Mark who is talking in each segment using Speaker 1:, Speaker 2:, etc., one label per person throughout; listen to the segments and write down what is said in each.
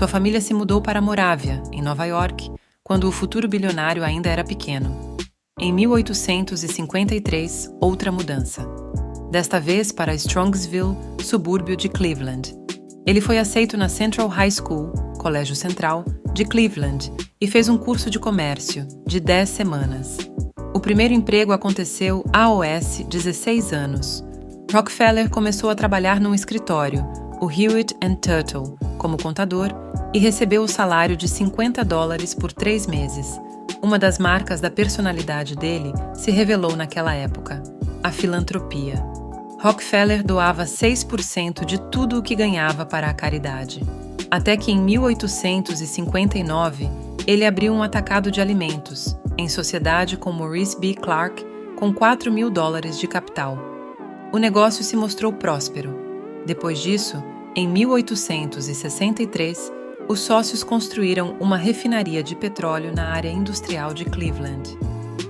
Speaker 1: Sua família se mudou para Morávia, em Nova York, quando o futuro bilionário ainda era pequeno. Em 1853, outra mudança. Desta vez para Strongsville, subúrbio de Cleveland. Ele foi aceito na Central High School, Colégio Central, de Cleveland, e fez um curso de comércio, de 10 semanas. O primeiro emprego aconteceu aos 16 anos. Rockefeller começou a trabalhar num escritório, o Hewitt & Turtle, como contador, e recebeu o salário de $50 por 3 meses. Uma das marcas da personalidade dele se revelou naquela época: a filantropia. Rockefeller doava 6% de tudo o que ganhava para a caridade. Até que em 1859, ele abriu um atacado de alimentos, em sociedade com Maurice B. Clark, com $4.000 de capital. O negócio se mostrou próspero. Depois disso, em 1863, os sócios construíram uma refinaria de petróleo na área industrial de Cleveland.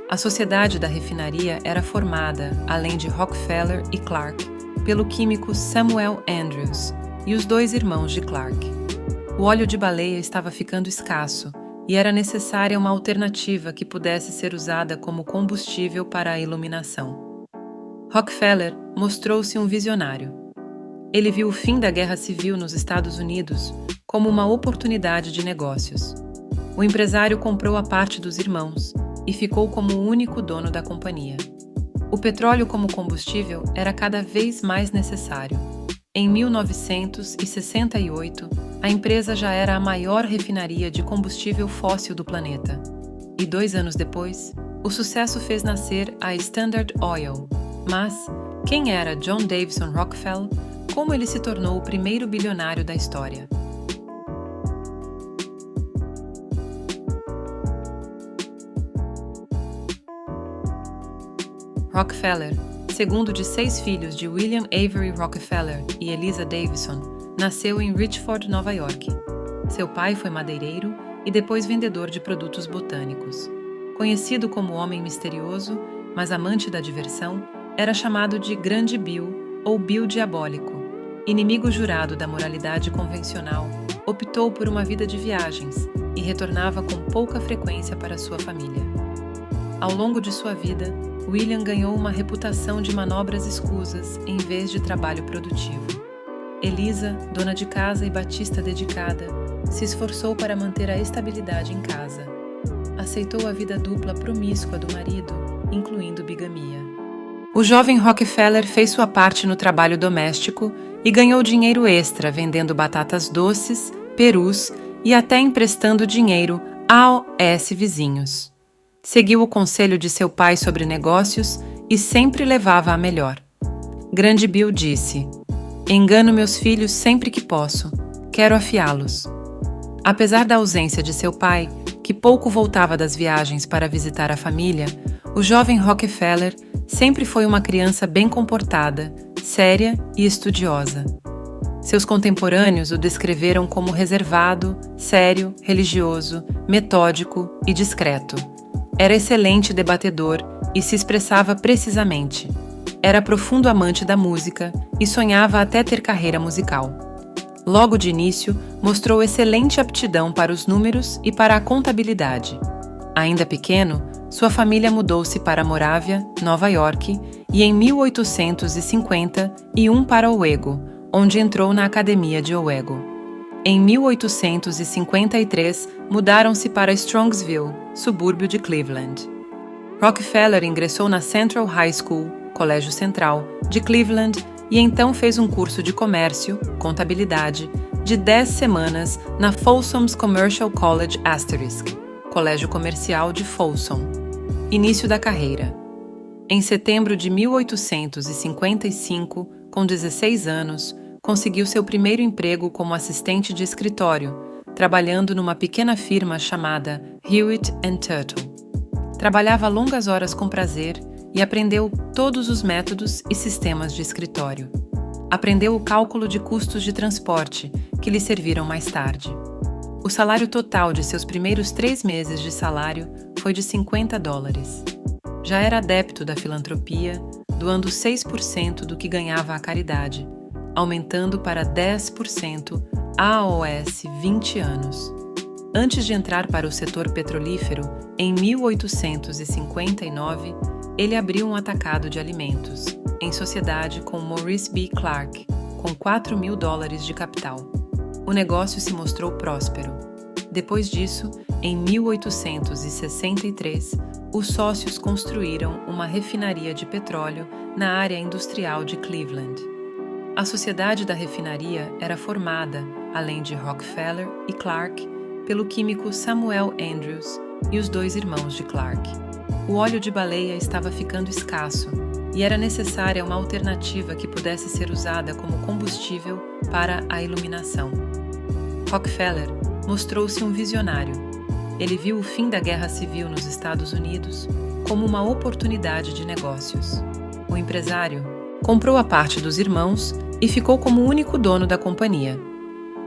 Speaker 1: A sociedade da refinaria era formada, além de Rockefeller e Clark, pelo químico Samuel Andrews e os 2 irmãos de Clark. O óleo de baleia estava ficando escasso e era necessária uma alternativa que pudesse ser usada como combustível para a iluminação. Rockefeller mostrou-se um visionário. Ele viu o fim da Guerra Civil nos Estados Unidos como uma oportunidade de negócios. O empresário comprou a parte dos irmãos e ficou como o único dono da companhia. O petróleo como combustível era cada vez mais necessário. Em 1968, a empresa já era a maior refinaria de combustível fóssil do planeta. E 2 anos depois, o sucesso fez nascer a Standard Oil. Mas, quem era John Davison Rockefeller? Como ele se tornou o primeiro bilionário da história? Rockefeller, segundo de 6 filhos de William Avery Rockefeller e Eliza Davison, nasceu em Richford, Nova York. Seu pai foi madeireiro e depois vendedor de produtos botânicos. Conhecido como homem misterioso, mas amante da diversão, era chamado de Grande Bill ou Bill Diabólico. Inimigo jurado da moralidade convencional, optou por uma vida de viagens e retornava com pouca frequência para sua família. Ao longo de sua vida, William ganhou uma reputação de manobras escusas em vez de trabalho produtivo. Eliza, dona de casa e batista dedicada, se esforçou para manter a estabilidade em casa. Aceitou a vida dupla promíscua do marido, incluindo bigamia. O jovem Rockefeller fez sua parte no trabalho doméstico e ganhou dinheiro extra vendendo batatas doces, perus e até emprestando dinheiro aos vizinhos. Seguiu o conselho de seu pai sobre negócios e sempre levava a melhor. Grande Bill disse: "Engano meus filhos sempre que posso. Quero afiá-los." Apesar da ausência de seu pai, que pouco voltava das viagens para visitar a família, o jovem Rockefeller sempre foi uma criança bem comportada, séria e estudiosa. Seus contemporâneos o descreveram como reservado, sério, religioso, metódico e discreto. Era excelente debatedor e se expressava precisamente. Era profundo amante da música e sonhava até ter carreira musical. Logo de início, mostrou excelente aptidão para os números e para a contabilidade. Ainda pequeno, sua família mudou-se para Morávia, Nova York, e em 1850 para Owego, onde entrou na Academia de Owego. Em 1853, mudaram-se para Strongsville, subúrbio de Cleveland. Rockefeller ingressou na Central High School, Colégio Central, de Cleveland e então fez um curso de comércio, contabilidade, de 10 semanas na Folsom's Commercial College ***, Colégio Comercial de Folsom. Início da carreira. Em setembro de 1855, com 16 anos, conseguiu seu primeiro emprego como assistente de escritório, trabalhando numa pequena firma chamada Hewitt & Turtle. Trabalhava longas horas com prazer e aprendeu todos os métodos e sistemas de escritório. Aprendeu o cálculo de custos de transporte, que lhe serviram mais tarde. O salário total de seus primeiros 3 meses de salário foi de $50. Já era adepto da filantropia, doando 6% do que ganhava à caridade, aumentando para 10% AOS 20 anos. Antes de entrar para o setor petrolífero, em 1859, ele abriu um atacado de alimentos, em sociedade com Maurice B. Clark, com $4.000 de capital. O negócio se mostrou próspero. Depois disso, em 1863, os sócios construíram uma refinaria de petróleo na área industrial de Cleveland. A sociedade da refinaria era formada, além de Rockefeller e Clark, pelo químico Samuel Andrews e os 2 irmãos de Clark. O óleo de baleia estava ficando escasso e era necessária uma alternativa que pudesse ser usada como combustível para a iluminação. Rockefeller mostrou-se um visionário. Ele viu o fim da Guerra Civil nos Estados Unidos como uma oportunidade de negócios. O empresário comprou a parte dos irmãos e ficou como o único dono da companhia.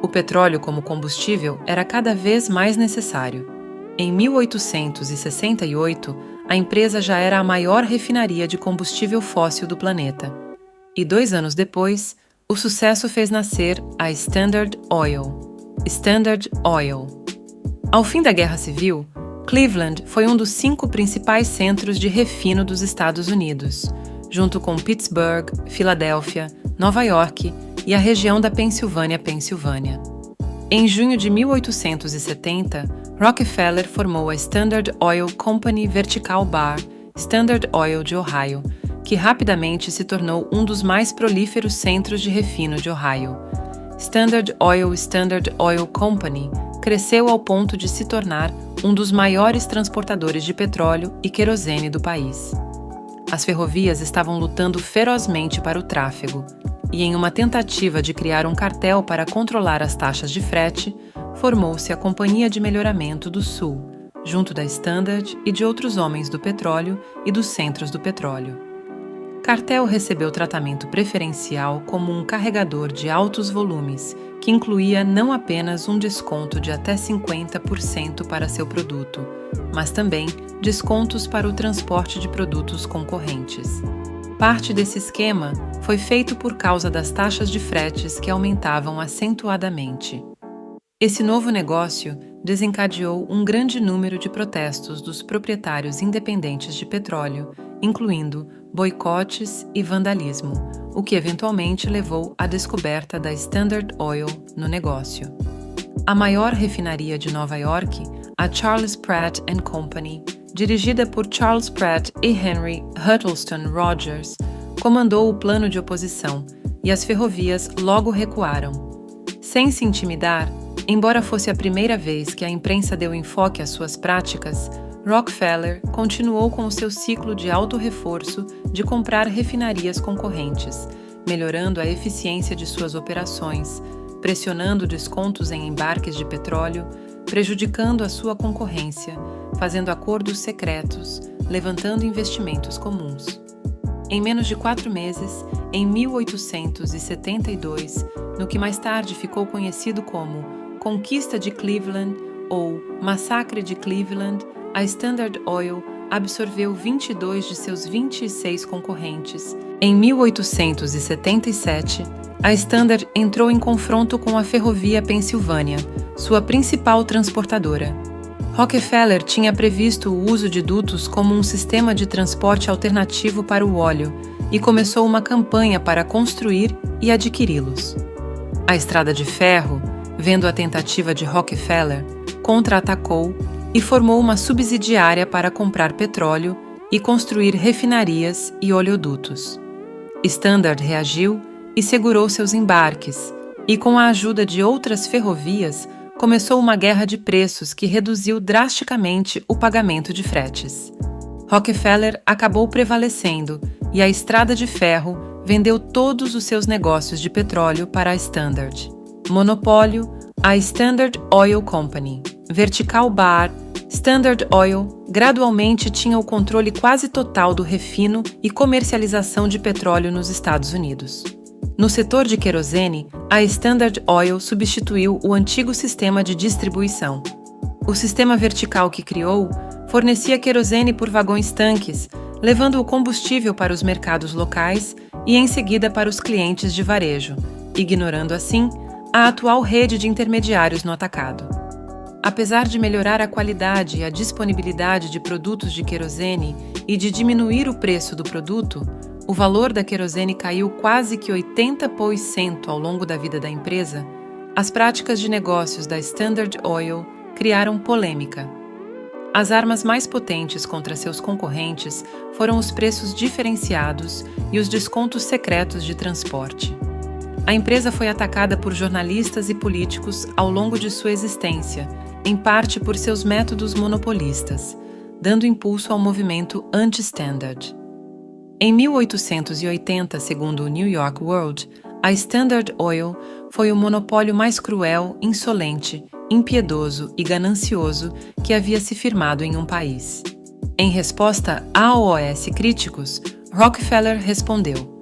Speaker 1: O petróleo como combustível era cada vez mais necessário. Em 1868, a empresa já era a maior refinaria de combustível fóssil do planeta. E 2 anos depois, o sucesso fez nascer a Standard Oil. Standard Oil. Ao fim da Guerra Civil, Cleveland foi um dos 5 principais centros de refino dos Estados Unidos, junto com Pittsburgh, Filadélfia, Nova York e a região da Pensilvânia. Em junho de 1870, Rockefeller formou a Standard Oil Company Vertical Bar, Standard Oil de Ohio, que rapidamente se tornou um dos mais prolíferos centros de refino de Ohio. Standard Oil Company cresceu ao ponto de se tornar um dos maiores transportadores de petróleo e querosene do país. As ferrovias estavam lutando ferozmente para o tráfego, e em uma tentativa de criar um cartel para controlar as taxas de frete, formou-se a Companhia de Melhoramento do Sul, junto da Standard e de outros homens do petróleo e dos centros do petróleo. Cartel recebeu tratamento preferencial como um carregador de altos volumes, que incluía não apenas um desconto de até 50% para seu produto, mas também descontos para o transporte de produtos concorrentes. Parte desse esquema foi feito por causa das taxas de fretes que aumentavam acentuadamente. Esse novo negócio desencadeou um grande número de protestos dos proprietários independentes de petróleo, incluindo boicotes e vandalismo, o que eventualmente levou à descoberta da Standard Oil no negócio. A maior refinaria de Nova York, a Charles Pratt & Company, dirigida por Charles Pratt e Henry Huddleston Rogers, comandou o plano de oposição e as ferrovias logo recuaram. Sem se intimidar, embora fosse a primeira vez que a imprensa deu enfoque às suas práticas, Rockefeller continuou com o seu ciclo de auto-reforço de comprar refinarias concorrentes, melhorando a eficiência de suas operações, pressionando descontos em embarques de petróleo, prejudicando a sua concorrência, fazendo acordos secretos, levantando investimentos comuns. Em menos de 4 meses, em 1872, no que mais tarde ficou conhecido como Conquista de Cleveland ou Massacre de Cleveland, a Standard Oil absorveu 22 de seus 26 concorrentes. Em 1877, a Standard entrou em confronto com a Ferrovia Pensilvânia, sua principal transportadora. Rockefeller tinha previsto o uso de dutos como um sistema de transporte alternativo para o óleo e começou uma campanha para construir e adquiri-los. A Estrada de Ferro, vendo a tentativa de Rockefeller, contra-atacou e formou uma subsidiária para comprar petróleo e construir refinarias e oleodutos. Standard reagiu e segurou seus embarques, e com a ajuda de outras ferrovias, começou uma guerra de preços que reduziu drasticamente o pagamento de fretes. Rockefeller acabou prevalecendo e a Estrada de Ferro vendeu todos os seus negócios de petróleo para a Standard. Monopólio, a Standard Oil Company. Vertical Bar, Standard Oil gradualmente tinha o controle quase total do refino e comercialização de petróleo nos Estados Unidos. No setor de querosene, a Standard Oil substituiu o antigo sistema de distribuição. O sistema vertical que criou fornecia querosene por vagões-tanques, levando o combustível para os mercados locais e em seguida para os clientes de varejo, ignorando assim a atual rede de intermediários no atacado. Apesar de melhorar a qualidade e a disponibilidade de produtos de querosene e de diminuir o preço do produto, o valor da querosene caiu quase que 80% ao longo da vida da empresa. As práticas de negócios da Standard Oil criaram polêmica. As armas mais potentes contra seus concorrentes foram os preços diferenciados e os descontos secretos de transporte. A empresa foi atacada por jornalistas e políticos ao longo de sua existência, em parte por seus métodos monopolistas, dando impulso ao movimento anti-Standard. Em 1880, segundo o New York World, a Standard Oil foi o monopólio mais cruel, insolente, impiedoso e ganancioso que havia se firmado em um país. Em resposta a OS críticos, Rockefeller respondeu: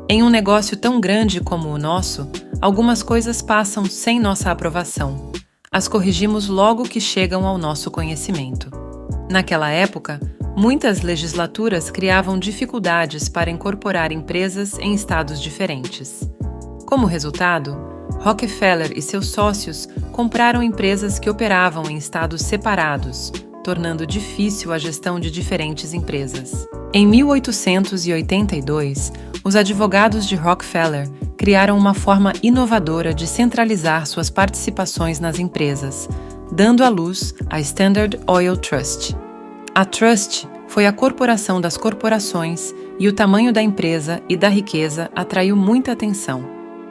Speaker 1: "Em um negócio tão grande como o nosso, algumas coisas passam sem nossa aprovação. As corrigimos logo que chegam ao nosso conhecimento." Naquela época, muitas legislaturas criavam dificuldades para incorporar empresas em estados diferentes. Como resultado, Rockefeller e seus sócios compraram empresas que operavam em estados separados, tornando difícil a gestão de diferentes empresas. Em 1882, os advogados de Rockefeller criaram uma forma inovadora de centralizar suas participações nas empresas, dando à luz a Standard Oil Trust. A Trust foi a corporação das corporações e o tamanho da empresa e da riqueza atraiu muita atenção.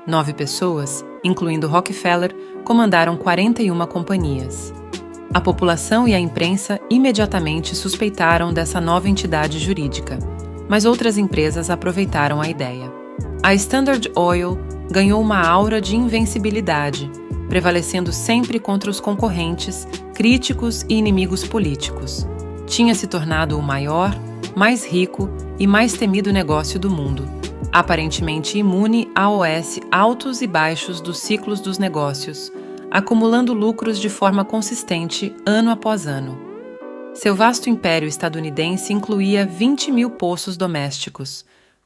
Speaker 1: 9 pessoas, incluindo Rockefeller, comandaram 41 companhias. A população e a imprensa imediatamente suspeitaram dessa nova entidade jurídica, mas outras empresas aproveitaram a ideia. A Standard Oil ganhou uma aura de invencibilidade, prevalecendo sempre contra os concorrentes, críticos e inimigos políticos. Tinha se tornado o maior, mais rico e mais temido negócio do mundo, aparentemente imune a OS altos e baixos dos ciclos dos negócios, acumulando lucros de forma consistente ano após ano. Seu vasto império estadunidense incluía 20.000 poços domésticos,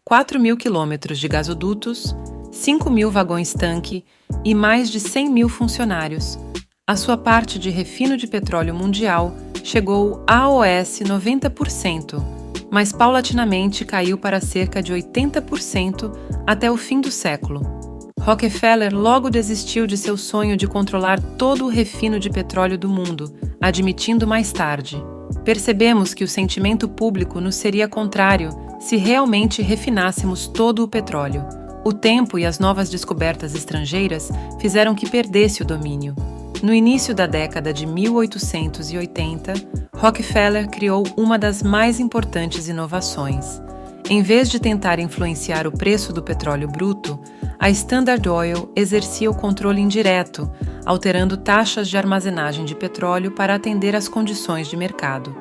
Speaker 1: 4.000 quilômetros de gasodutos, 5.000 vagões-tanque e mais de 100.000 funcionários. A sua parte de refino de petróleo mundial chegou a OS 90%, mas paulatinamente caiu para cerca de 80% até o fim do século. Rockefeller logo desistiu de seu sonho de controlar todo o refino de petróleo do mundo, admitindo mais tarde: "Percebemos que o sentimento público nos seria contrário se realmente refinássemos todo o petróleo. O tempo e as novas descobertas estrangeiras fizeram que perdesse o domínio." No início da década de 1880, Rockefeller criou uma das mais importantes inovações. Em vez de tentar influenciar o preço do petróleo bruto, a Standard Oil exercia o controle indireto, alterando taxas de armazenagem de petróleo para atender às condições de mercado.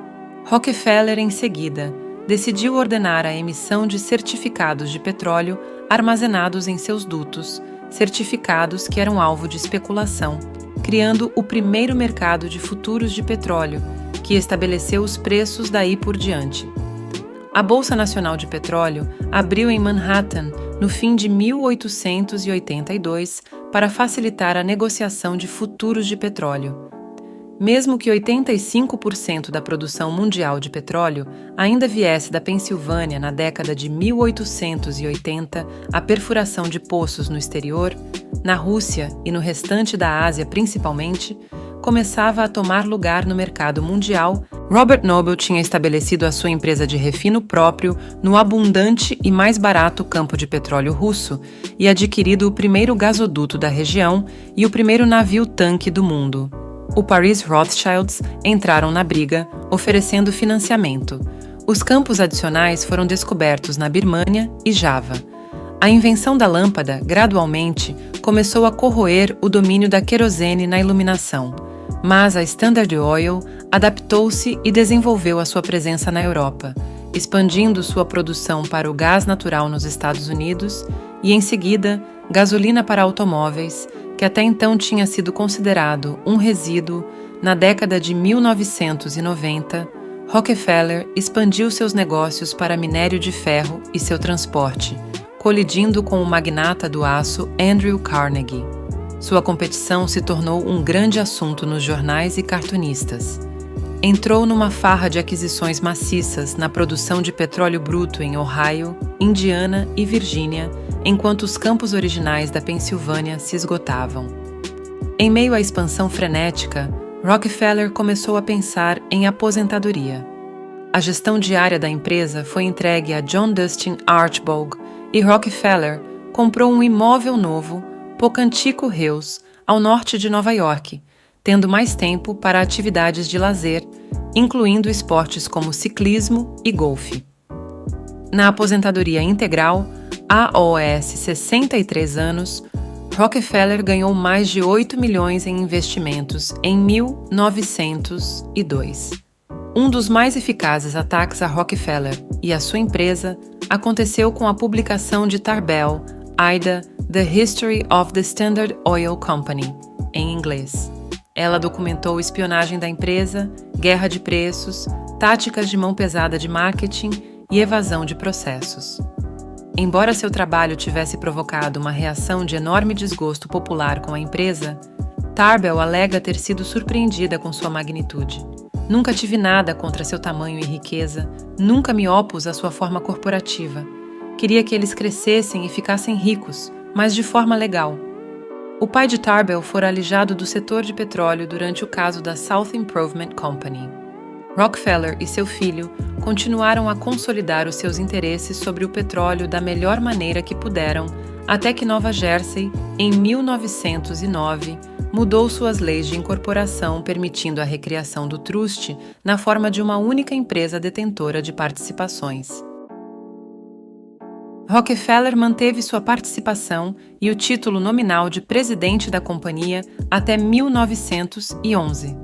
Speaker 1: Rockefeller, em seguida, decidiu ordenar a emissão de certificados de petróleo armazenados em seus dutos, certificados que eram alvo de especulação, criando o primeiro mercado de futuros de petróleo, que estabeleceu os preços daí por diante. A Bolsa Nacional de Petróleo abriu em Manhattan no fim de 1882 para facilitar a negociação de futuros de petróleo. Mesmo que 85% da produção mundial de petróleo ainda viesse da Pensilvânia na década de 1880, a perfuração de poços no exterior, na Rússia e no restante da Ásia principalmente, começava a tomar lugar no mercado mundial. Robert Noble tinha estabelecido a sua empresa de refino próprio no abundante e mais barato campo de petróleo russo e adquirido o primeiro gasoduto da região e o primeiro navio-tanque do mundo. O Paris Rothschilds entraram na briga, oferecendo financiamento. Os campos adicionais foram descobertos na Birmânia e Java. A invenção da lâmpada, gradualmente, começou a corroer o domínio da querosene na iluminação, mas a Standard Oil adaptou-se e desenvolveu a sua presença na Europa, expandindo sua produção para o gás natural nos Estados Unidos e, em seguida, gasolina para automóveis, que até então tinha sido considerado um resíduo. Na década de 1990, Rockefeller expandiu seus negócios para minério de ferro e seu transporte, colidindo com o magnata do aço Andrew Carnegie. Sua competição se tornou um grande assunto nos jornais e cartunistas. Entrou numa farra de aquisições maciças na produção de petróleo bruto em Ohio, Indiana e Virgínia, enquanto os campos originais da Pensilvânia se esgotavam. Em meio à expansão frenética, Rockefeller começou a pensar em aposentadoria. A gestão diária da empresa foi entregue a John Dustin Archbold e Rockefeller comprou um imóvel novo, Pocantico Hills, ao norte de Nova York, tendo mais tempo para atividades de lazer, incluindo esportes como ciclismo e golfe. Na aposentadoria integral, aos 63 anos, Rockefeller ganhou mais de 8 milhões em investimentos em 1902. Um dos mais eficazes ataques a Rockefeller e a sua empresa aconteceu com a publicação de Tarbell, Ida, The History of the Standard Oil Company, em inglês. Ela documentou espionagem da empresa, guerra de preços, táticas de mão pesada de marketing e evasão de processos. Embora seu trabalho tivesse provocado uma reação de enorme desgosto popular com a empresa, Tarbell alega ter sido surpreendida com sua magnitude. Nunca tive nada contra seu tamanho e riqueza, nunca me opus à sua forma corporativa. Queria que eles crescessem e ficassem ricos, mas de forma legal. O pai de Tarbell fora alijado do setor de petróleo durante o caso da South Improvement Company. Rockefeller e seu filho continuaram a consolidar os seus interesses sobre o petróleo da melhor maneira que puderam, até que Nova Jersey, em 1909, mudou suas leis de incorporação permitindo a recriação do trust na forma de uma única empresa detentora de participações. Rockefeller manteve sua participação e o título nominal de presidente da companhia até 1911.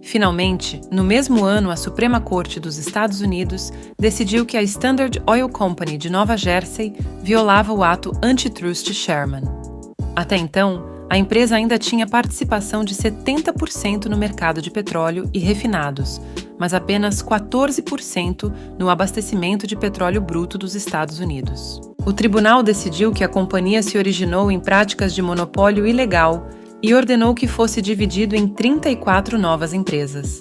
Speaker 1: Finalmente, no mesmo ano, a Suprema Corte dos Estados Unidos decidiu que a Standard Oil Company de Nova Jersey violava o ato antitrust Sherman. Até então, a empresa ainda tinha participação de 70% no mercado de petróleo e refinados, mas apenas 14% no abastecimento de petróleo bruto dos Estados Unidos. O tribunal decidiu que a companhia se originou em práticas de monopólio ilegal e ordenou que fosse dividido em 34 novas empresas.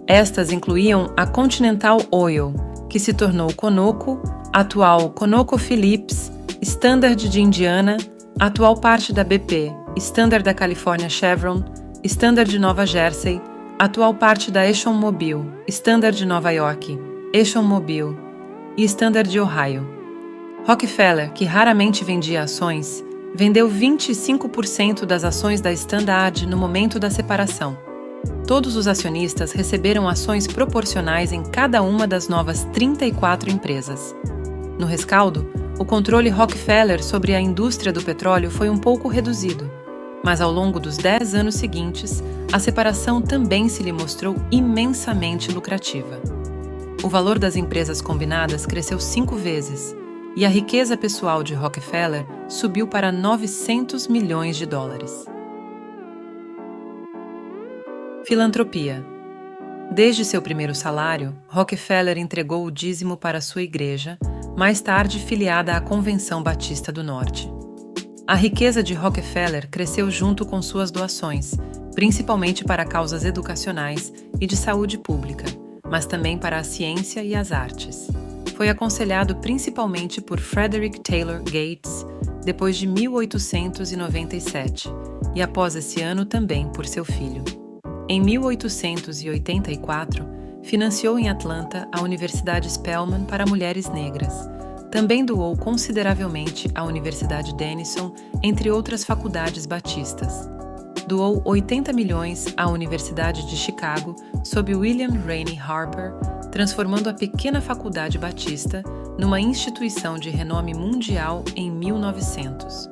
Speaker 1: Estas incluíam a Continental Oil, que se tornou Conoco, atual ConocoPhillips, Standard de Indiana, atual parte da BP, Standard da Califórnia Chevron, Standard de Nova Jersey, atual parte da ExxonMobil, Standard de Nova York, ExxonMobil e Standard de Ohio. Rockefeller, que raramente vendia ações, vendeu 25% das ações da Standard no momento da separação. Todos os acionistas receberam ações proporcionais em cada uma das novas 34 empresas. No rescaldo, o controle Rockefeller sobre a indústria do petróleo foi um pouco reduzido, mas ao longo dos 10 anos seguintes, a separação também se lhe mostrou imensamente lucrativa. O valor das empresas combinadas cresceu 5 vezes, e a riqueza pessoal de Rockefeller subiu para 900 milhões de dólares. Filantropia. Desde seu primeiro salário, Rockefeller entregou o dízimo para sua igreja, mais tarde filiada à Convenção Batista do Norte. A riqueza de Rockefeller cresceu junto com suas doações, principalmente para causas educacionais e de saúde pública, mas também para a ciência e as artes. Foi aconselhado principalmente por Frederick Taylor Gates, depois de 1897, e após esse ano também por seu filho. Em 1884, financiou em Atlanta a Universidade Spelman para mulheres negras. Também doou consideravelmente à Universidade Denison, entre outras faculdades batistas. Doou 80 milhões à Universidade de Chicago, sob William Rainey Harper, transformando a pequena faculdade batista numa instituição de renome mundial em 1900.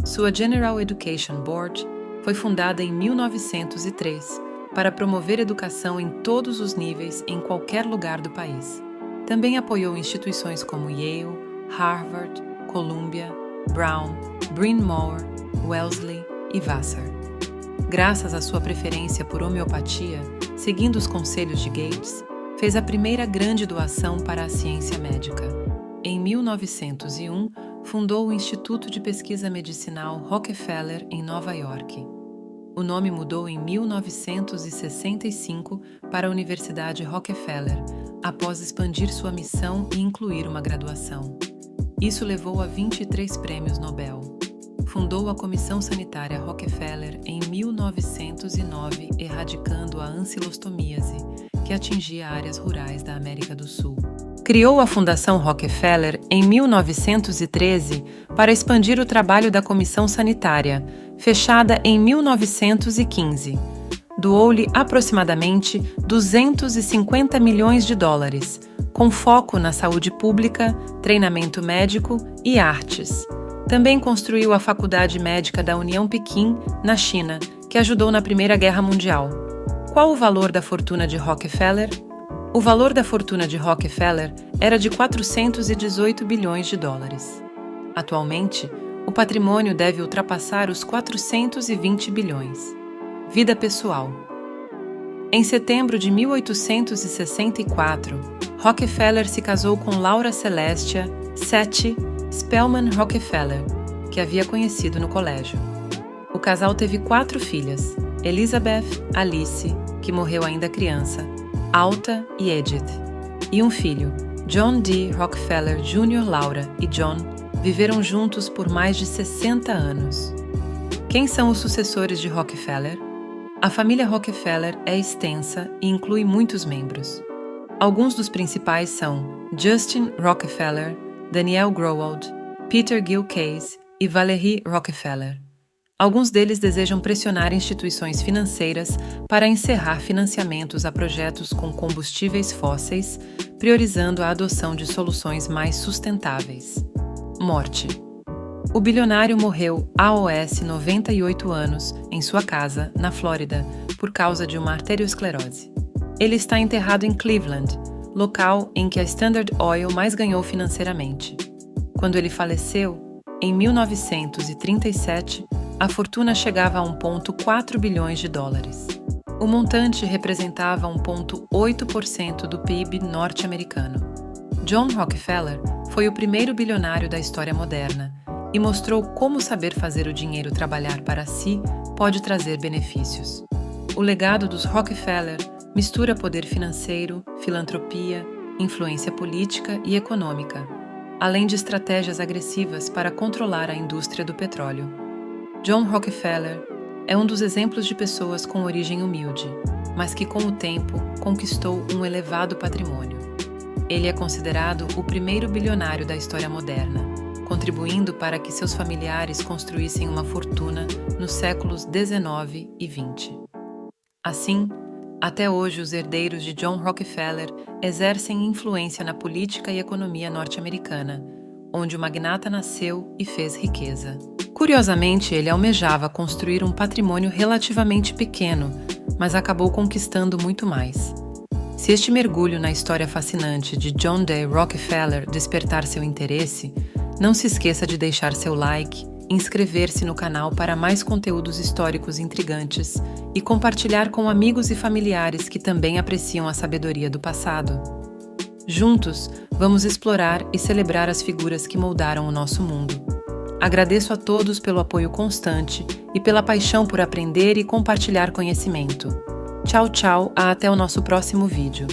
Speaker 1: Sua General Education Board foi fundada em 1903 para promover educação em todos os níveis em qualquer lugar do país. Também apoiou instituições como Yale, Harvard, Columbia, Brown, Bryn Mawr, Wellesley e Vassar. Graças à sua preferência por homeopatia, seguindo os conselhos de Gates, fez a primeira grande doação para a ciência médica. Em 1901, fundou o Instituto de Pesquisa Medicinal Rockefeller em Nova York. O nome mudou em 1965 para a Universidade Rockefeller, após expandir sua missão e incluir uma graduação. Isso levou a 23 prêmios Nobel. Fundou a Comissão Sanitária Rockefeller em 1909, erradicando a ancilostomíase, que atingia áreas rurais da América do Sul. Criou a Fundação Rockefeller em 1913 para expandir o trabalho da Comissão Sanitária, fechada em 1915. Doou-lhe aproximadamente 250 milhões de dólares, com foco na saúde pública, treinamento médico e artes. Também construiu a Faculdade Médica da União Pequim, na China, que ajudou na Primeira Guerra Mundial. Qual o valor da fortuna de Rockefeller? O valor da fortuna de Rockefeller era de 418 bilhões de dólares. Atualmente, o patrimônio deve ultrapassar os 420 bilhões. Vida pessoal. Em setembro de 1864, Rockefeller se casou com Laura Celestia Seth Spellman Rockefeller, que havia conhecido no colégio. O casal teve 4 filhas, Elizabeth, Alice, que morreu ainda criança, Alta e Edith, e um filho, John D. Rockefeller Jr. Laura e John viveram juntos por mais de 60 anos. Quem são os sucessores de Rockefeller? A família Rockefeller é extensa e inclui muitos membros. Alguns dos principais são Justin Rockefeller, Daniel Growald, Peter Gill Case e Valerie Rockefeller. Alguns deles desejam pressionar instituições financeiras para encerrar financiamentos a projetos com combustíveis fósseis, priorizando a adoção de soluções mais sustentáveis. Morte. O bilionário morreu aos 98 anos em sua casa, na Flórida, por causa de uma arteriosclerose. Ele está enterrado em Cleveland, local em que a Standard Oil mais ganhou financeiramente. Quando ele faleceu, em 1937, a fortuna chegava a 1,4 bilhões de dólares. O montante representava 1,8% do PIB norte-americano. John Rockefeller foi o primeiro bilionário da história moderna e mostrou como saber fazer o dinheiro trabalhar para si pode trazer benefícios. O legado dos Rockefeller mistura poder financeiro, filantropia, influência política e econômica, além de estratégias agressivas para controlar a indústria do petróleo. John Rockefeller é um dos exemplos de pessoas com origem humilde, mas que com o tempo conquistou um elevado patrimônio. Ele é considerado o primeiro bilionário da história moderna, contribuindo para que seus familiares construíssem uma fortuna nos séculos XIX e XX. Assim, até hoje os herdeiros de John Rockefeller exercem influência na política e economia norte-americana, onde o magnata nasceu e fez riqueza. Curiosamente, ele almejava construir um patrimônio relativamente pequeno, mas acabou conquistando muito mais. Se este mergulho na história fascinante de John D. Rockefeller despertar seu interesse, não se esqueça de deixar seu like, inscrever-se no canal para mais conteúdos históricos intrigantes e compartilhar com amigos e familiares que também apreciam a sabedoria do passado. Juntos, vamos explorar e celebrar as figuras que moldaram o nosso mundo. Agradeço a todos pelo apoio constante e pela paixão por aprender e compartilhar conhecimento. Tchau, tchau, até o nosso próximo vídeo.